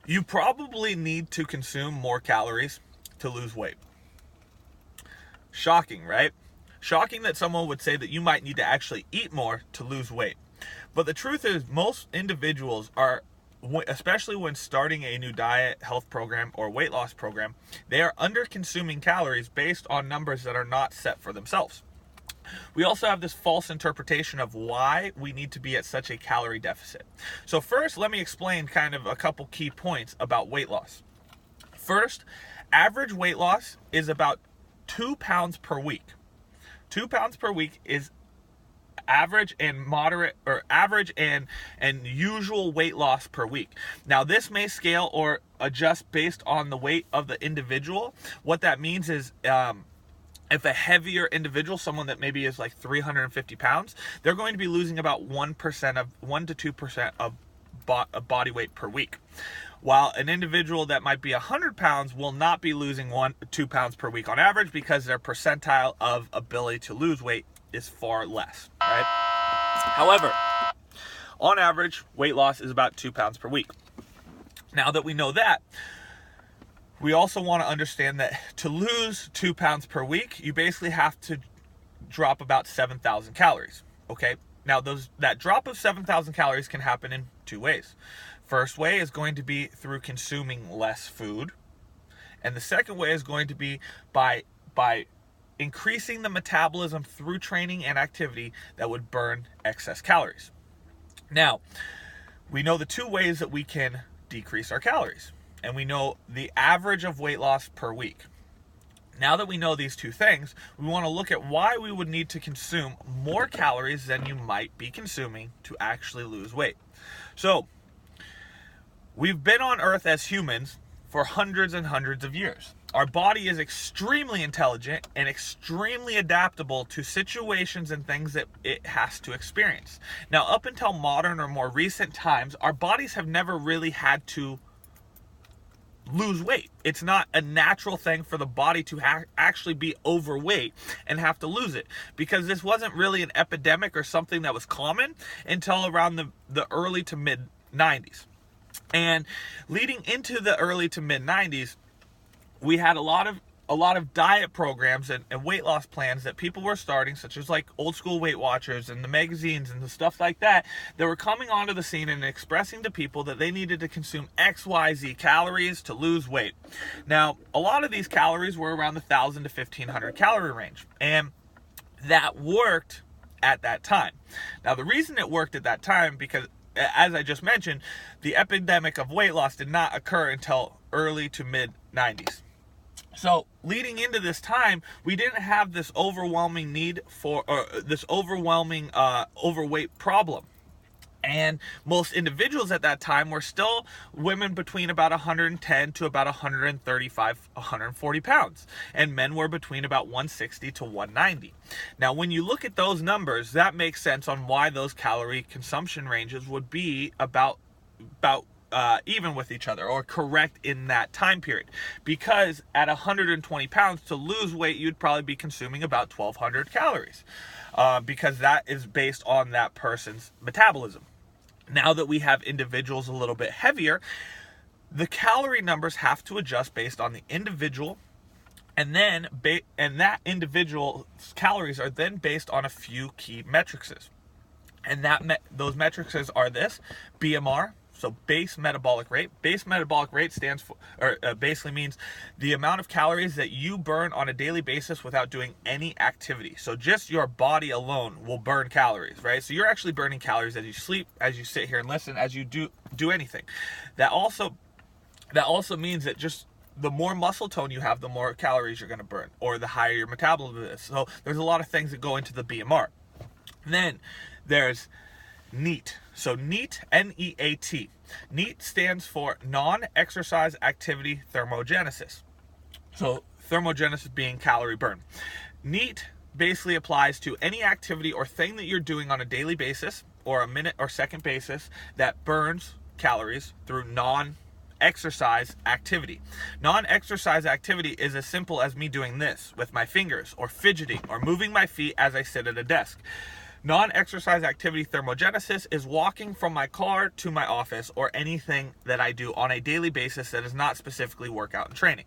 You probably need to consume more calories to lose weight. Shocking, right? Shocking that someone would say that you might need to actually eat more to lose weight. But the truth is, most individuals are, especially when starting a new diet, health program, or weight loss program, they are under consuming calories based on numbers that are not set for themselves. We also have this false interpretation of why we need to be at such a calorie deficit. So first, let me explain kind of a couple key points about weight loss. First, average weight loss is about 2 pounds per week. 2 pounds per week is average and moderate, or average and usual weight loss per week. Now, this may scale or adjust based on the weight of the individual. What that means is, if a heavier individual, someone that maybe is like 350 pounds, they're going to be losing about 1 to 2% of body weight per week. While an individual that might be 100 pounds will not be losing 1 to 2 pounds per week on average, because their percentile of ability to lose weight is far less, right? However, on average, weight loss is about 2 pounds per week. Now that we know that, we also want to understand that to lose 2 pounds per week, you basically have to drop about 7,000 calories, okay? Now, that drop of 7,000 calories can happen in 2 ways. First way is going to be through consuming less food. And the second way is going to be by increasing the metabolism through training and activity that would burn excess calories. Now, we know the 2 ways that we can decrease our calories. And we know the average of weight loss per week. Now that we know these 2 things, we want to look at why we would need to consume more calories than you might be consuming to actually lose weight. So, we've been on Earth as humans for hundreds and hundreds of years. Our body is extremely intelligent and extremely adaptable to situations and things that it has to experience. Now, up until modern or more recent times, our bodies have never really had to lose weight. It's not a natural thing for the body to actually be overweight and have to lose it, because this wasn't really an epidemic or something that was common until around the early to mid 90s. And leading into the early to mid 90s, we had a lot of diet programs and weight loss plans that people were starting, such as like Old School Weight Watchers and the magazines and the stuff like that were coming onto the scene and expressing to people that they needed to consume XYZ calories to lose weight. Now, a lot of these calories were around the 1,000 to 1,500 calorie range, and that worked at that time. Now, the reason it worked at that time, because as I just mentioned, the epidemic of weight loss did not occur until early to mid 90s. So leading into this time, we didn't have this overwhelming need for, or this overwhelming overweight problem. And most individuals at that time were still women between about 110 to about 135, 140 pounds. And men were between about 160 to 190. Now, when you look at those numbers, that makes sense on why those calorie consumption ranges would be about even with each other, or correct in that time period. Because at 120 pounds, to lose weight, you'd probably be consuming about 1,200 calories. Because that is based on that person's metabolism. Now that we have individuals a little bit heavier, the calorie numbers have to adjust based on the individual, and then and that individual's calories are then based on a few key metrics. And those metrics are this: BMR, so base metabolic rate. Base metabolic rate stands for, basically means the amount of calories that you burn on a daily basis without doing any activity. So just your body alone will burn calories, right? So you're actually burning calories as you sleep, as you sit here and listen, as you do anything. That also means that just the more muscle tone you have, the more calories you're going to burn, or the higher your metabolism is. So there's a lot of things that go into the BMR. Then there's NEAT. So NEAT, N-E-A-T. NEAT stands for non-exercise activity thermogenesis. So thermogenesis being calorie burn. NEAT basically applies to any activity or thing that you're doing on a daily basis or a minute or second basis that burns calories through non-exercise activity. Non-exercise activity is as simple as me doing this with my fingers, or fidgeting, or moving my feet as I sit at a desk. Non-exercise activity thermogenesis is walking from my car to my office or anything that I do on a daily basis that is not specifically workout and training.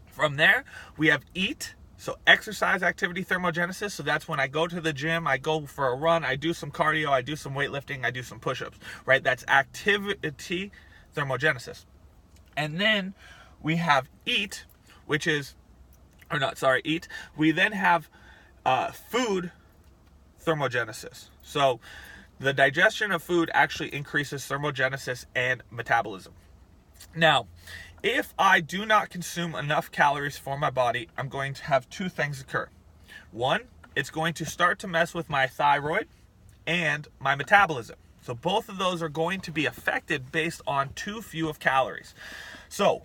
From there, we have EAT, so exercise activity thermogenesis. So that's when I go to the gym, I go for a run, I do some cardio, I do some weightlifting, I do some push-ups, right? That's activity thermogenesis. And then we have EAT, EAT. We then have food thermogenesis. So the digestion of food actually increases thermogenesis and metabolism. Now, if I do not consume enough calories for my body, I'm going to have two things occur. One, it's going to start to mess with my thyroid and my metabolism. So both of those are going to be affected based on too few of calories. So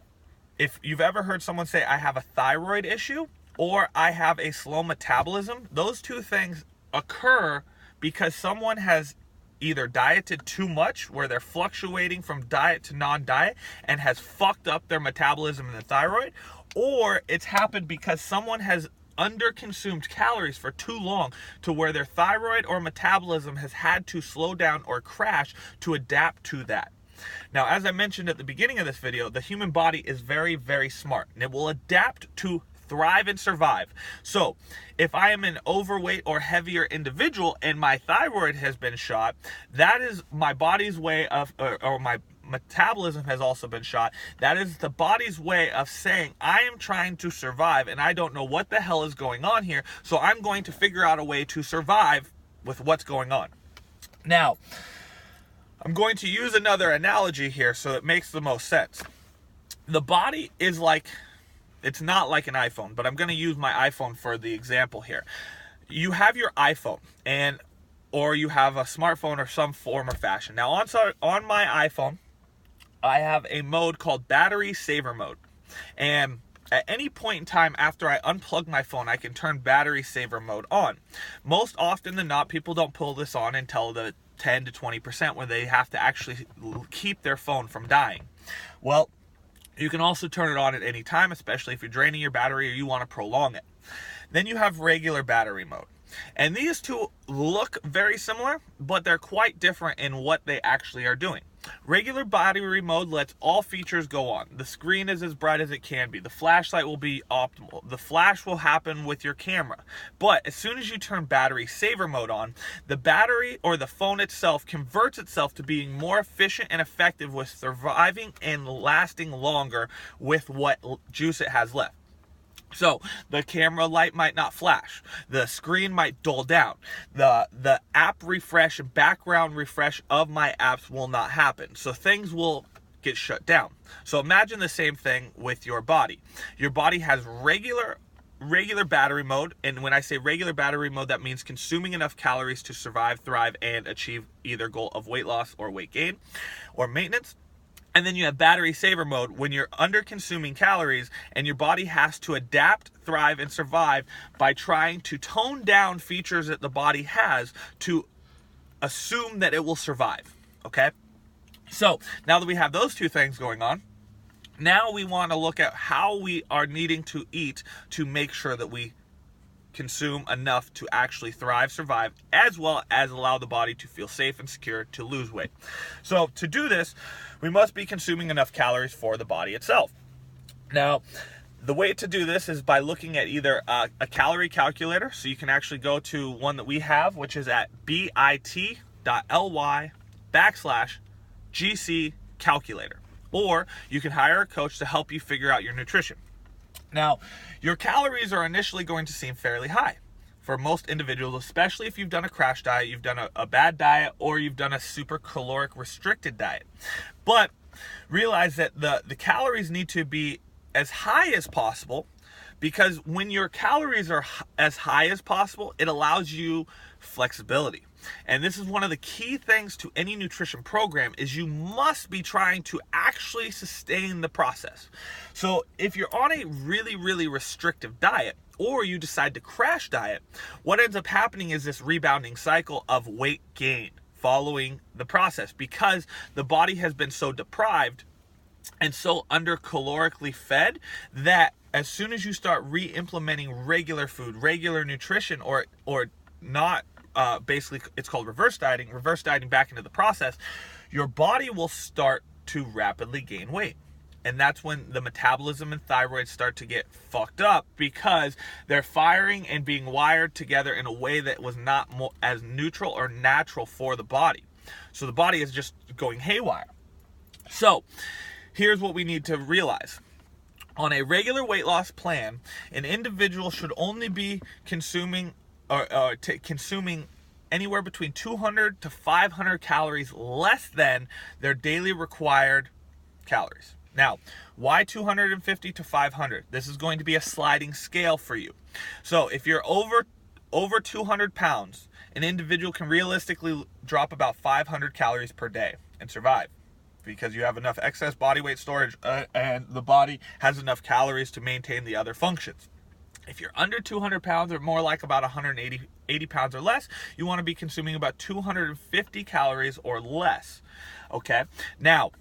if you've ever heard someone say, I have a thyroid issue or I have a slow metabolism, those two things occur because someone has either dieted too much, where they're fluctuating from diet to non-diet and has fucked up their metabolism and the thyroid, or it's happened because someone has underconsumed calories for too long to where their thyroid or metabolism has had to slow down or crash to adapt to that. Now, as I mentioned at the beginning of this video, the human body is very, very smart, and it will adapt to thrive and survive. So if I am an overweight or heavier individual and my thyroid has been shot, that is my body's way of, or my metabolism has also been shot. That is the body's way of saying, I am trying to survive and I don't know what the hell is going on here, so I'm going to figure out a way to survive with what's going on. Now, I'm going to use another analogy here so it makes the most sense. The body is like, it's not like an iPhone, but I'm going to use my iPhone for the example here. You have your iPhone, or you have a smartphone or some form or fashion. Now, on my iPhone, I have a mode called battery saver mode. And at any point in time after I unplug my phone, I can turn battery saver mode on. Most often than not, people don't pull this on until the 10 to 20% when they have to actually keep their phone from dying. Well, you can also turn it on at any time, especially if you're draining your battery or you want to prolong it. Then you have regular battery mode. And these two look very similar, but they're quite different in what they actually are doing. Regular battery mode lets all features go on. The screen is as bright as it can be. The flashlight will be optimal. The flash will happen with your camera. But as soon as you turn battery saver mode on, the battery or the phone itself converts itself to being more efficient and effective with surviving and lasting longer with what juice it has left. So the camera light might not flash. The screen might dull down. The app refresh and background refresh of my apps will not happen. So things will get shut down. So imagine the same thing with your body. Your body has regular battery mode, and when I say regular battery mode, that means consuming enough calories to survive, thrive, and achieve either goal of weight loss or weight gain or maintenance. And then you have battery saver mode when you're under consuming calories and your body has to adapt, thrive, and survive by trying to tone down features that the body has to assume that it will survive, okay? So now that we have those two things going on, now we want to look at how we are needing to eat to make sure that we consume enough to actually thrive, survive, as well as allow the body to feel safe and secure to lose weight. So to do this, we must be consuming enough calories for the body itself. Now, the way to do this is by looking at either a calorie calculator. So you can actually go to one that we have, which is at bit.ly/GC calculator. Or you can hire a coach to help you figure out your nutrition. Now, your calories are initially going to seem fairly high for most individuals, especially if you've done a crash diet, you've done a bad diet, or you've done a super caloric restricted diet. But realize that the calories need to be as high as possible, because when your calories are as high as possible, it allows you flexibility. And this is one of the key things to any nutrition program, is you must be trying to actually sustain the process. So if you're on a really, really restrictive diet, or you decide to crash diet, what ends up happening is this rebounding cycle of weight gain following the process, because the body has been so deprived and so under calorically fed that as soon as you start re-implementing regular food, regular nutrition, or not basically it's called reverse dieting back into the process, your body will start to rapidly gain weight. And that's when the metabolism and thyroid start to get fucked up, because they're firing and being wired together in a way that was not as neutral or natural for the body. So the body is just going haywire. So here's what we need to realize. On a regular weight loss plan, an individual should only be consuming consuming anywhere between 200 to 500 calories less than their daily required calories. Now, why 250 to 500? This is going to be a sliding scale for you. So if you're over 200 pounds, an individual can realistically drop about 500 calories per day and survive, because you have enough excess body weight storage and the body has enough calories to maintain the other functions. If you're under 200 pounds, or more like about 180 pounds or less, you want to be consuming about 250 calories or less. Okay? Now,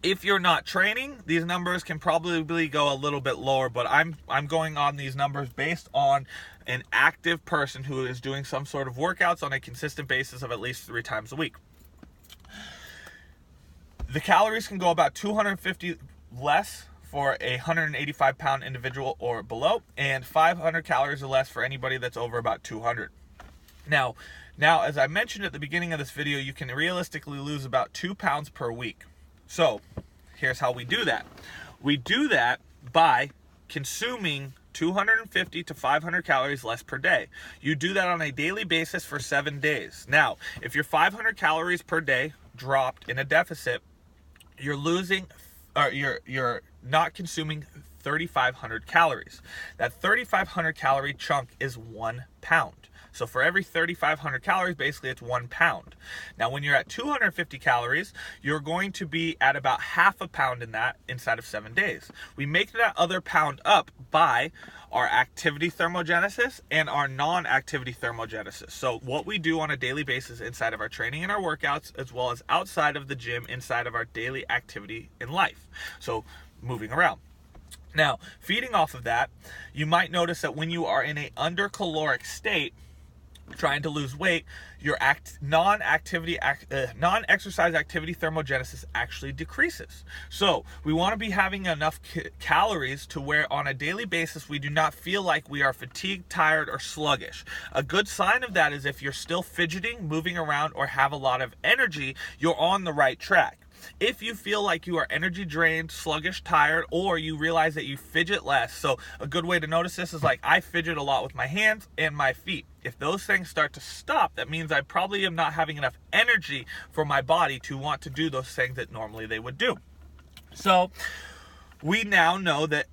if you're not training, these numbers can probably go a little bit lower, but I'm going on these numbers based on an active person who is doing some sort of workouts on a consistent basis of at least 3 times a week. The calories can go about 250 less for a 185 pound individual or below, and 500 calories or less for anybody that's over about 200. Now, as I mentioned at the beginning of this video, you can realistically lose about 2 pounds per week. So here's how we do that. We do that by consuming 250 to 500 calories less per day. You do that on a daily basis for 7 days. Now, if your 500 calories per day dropped in a deficit, you're losing, or you're not consuming 3,500 calories. That 3,500 calorie chunk is 1 pound. So for every 3,500 calories, basically it's 1 pound. Now, when you're at 250 calories, you're going to be at about half a pound in that inside of 7 days. We make that other pound up by our activity thermogenesis and our non-activity thermogenesis. So what we do on a daily basis inside of our training and our workouts, as well as outside of the gym, inside of our daily activity in life. So moving around. Now, feeding off of that, you might notice that when you are in an undercaloric state, trying to lose weight, your non-exercise activity thermogenesis actually decreases. So we want to be having enough calories to where on a daily basis we do not feel like we are fatigued, tired, or sluggish. A good sign of that is if you're still fidgeting, moving around, or have a lot of energy, you're on the right track. If you feel like you are energy drained, sluggish, tired, or you realize that you fidget less. So a good way to notice this is like I fidget a lot with my hands and my feet. If those things start to stop, that means I probably am not having enough energy for my body to want to do those things that normally they would do. So we now know that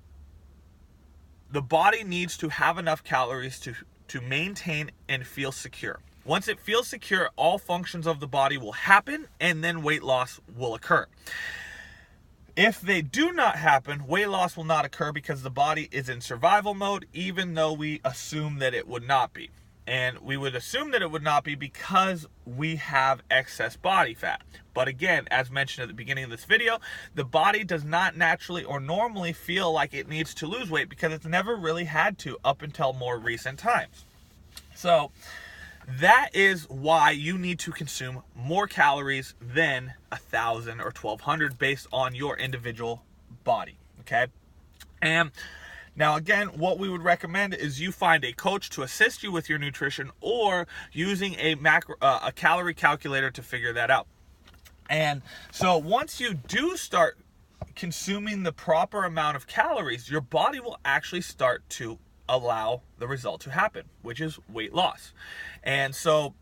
the body needs to have enough calories to maintain and feel secure. Once it feels secure, all functions of the body will happen, and then weight loss will occur. If they do not happen, weight loss will not occur because the body is in survival mode, even though we assume that it would not be. And we would assume that it would not be because we have excess body fat. But again, as mentioned at the beginning of this video, the body does not naturally or normally feel like it needs to lose weight because it's never really had to up until more recent times. So that is why you need to consume more calories than 1,000 or 1,200 based on your individual body, okay? And now again, what we would recommend is you find a coach to assist you with your nutrition, or using a calorie calculator to figure that out. And so once you do start consuming the proper amount of calories, your body will actually start to allow the result to happen, which is weight loss. And so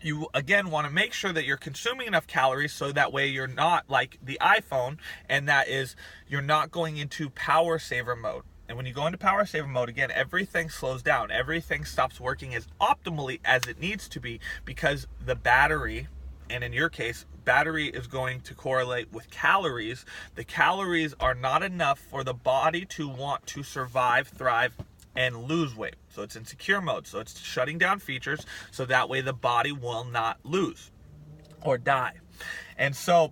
you again want to make sure that you're consuming enough calories so that way you're not like the iPhone, and that is you're not going into power saver mode. And when you go into power saver mode, again, everything slows down. Everything stops working as optimally as it needs to be because the battery, and in your case, battery is going to correlate with calories. The calories are not enough for the body to want to survive, thrive, and lose weight. So it's in secure mode. So it's shutting down features so that way the body will not lose or die. And so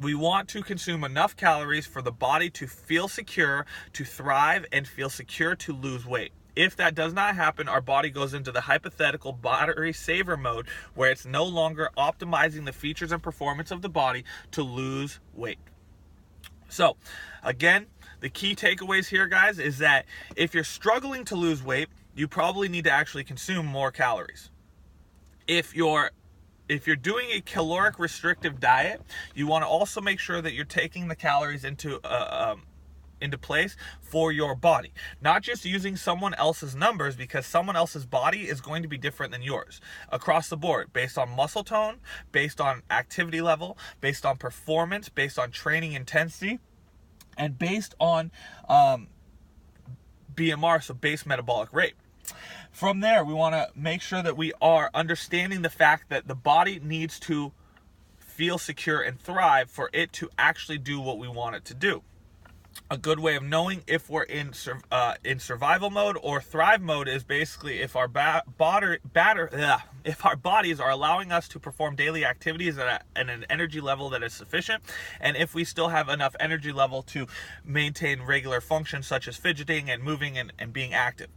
we want to consume enough calories for the body to feel secure, to thrive, and feel secure to lose weight. If that does not happen, our body goes into the hypothetical battery saver mode, where it's no longer optimizing the features and performance of the body to lose weight. So, again, the key takeaways here, guys, is that if you're struggling to lose weight, you probably need to actually consume more calories. If you're doing a caloric restrictive diet, you want to also make sure that you're taking the calories into place for your body, not just using someone else's numbers, because someone else's body is going to be different than yours across the board, based on muscle tone, based on activity level, based on performance, based on training intensity, and based on BMR, so base metabolic rate. From there, we want to make sure that we are understanding the fact that the body needs to feel secure and thrive for it to actually do what we want it to do. A good way of knowing if we're in survival mode or thrive mode is basically if our if our bodies are allowing us to perform daily activities at an energy level that is sufficient, and if we still have enough energy level to maintain regular functions such as fidgeting and moving and being active.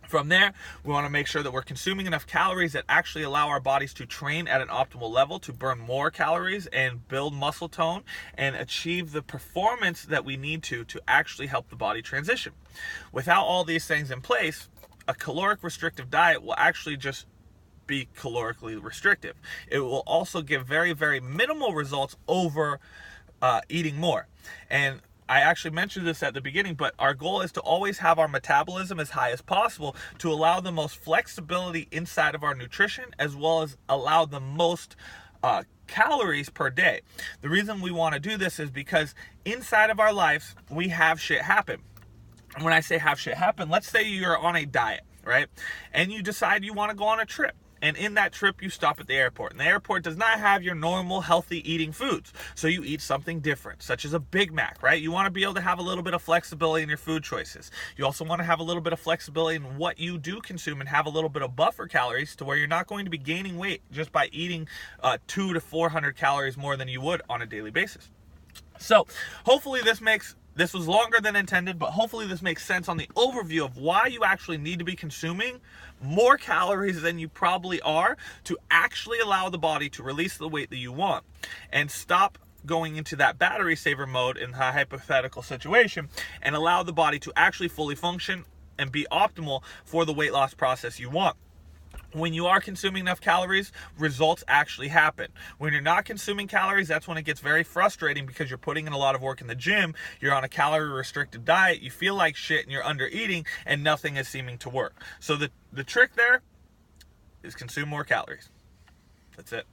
From there, we want to make sure that we're consuming enough calories that actually allow our bodies to train at an optimal level, to burn more calories and build muscle tone and achieve the performance that we need to actually help the body transition. Without all these things in place, a caloric restrictive diet will actually just be calorically restrictive. It will also give very, very minimal results over eating more. And I actually mentioned this at the beginning, but our goal is to always have our metabolism as high as possible to allow the most flexibility inside of our nutrition, as well as allow the most calories per day. The reason we want to do this is because inside of our lives, we have shit happen. And when I say have shit happen, let's say you're on a diet, right? And you decide you want to go on a trip. And in that trip, you stop at the airport. And the airport does not have your normal healthy eating foods. So you eat something different, such as a Big Mac, right? You want to be able to have a little bit of flexibility in your food choices. You also want to have a little bit of flexibility in what you do consume and have a little bit of buffer calories to where you're not going to be gaining weight just by eating 200 to 400 calories more than you would on a daily basis. So hopefully this was longer than intended, but hopefully this makes sense on the overview of why you actually need to be consuming more calories than you probably are to actually allow the body to release the weight that you want and stop going into that battery saver mode in a hypothetical situation and allow the body to actually fully function and be optimal for the weight loss process you want. When you are consuming enough calories, results actually happen. When you're not consuming calories, that's when it gets very frustrating because you're putting in a lot of work in the gym, you're on a calorie restricted diet, you feel like shit and you're under eating and nothing is seeming to work. So the trick there is consume more calories. That's it.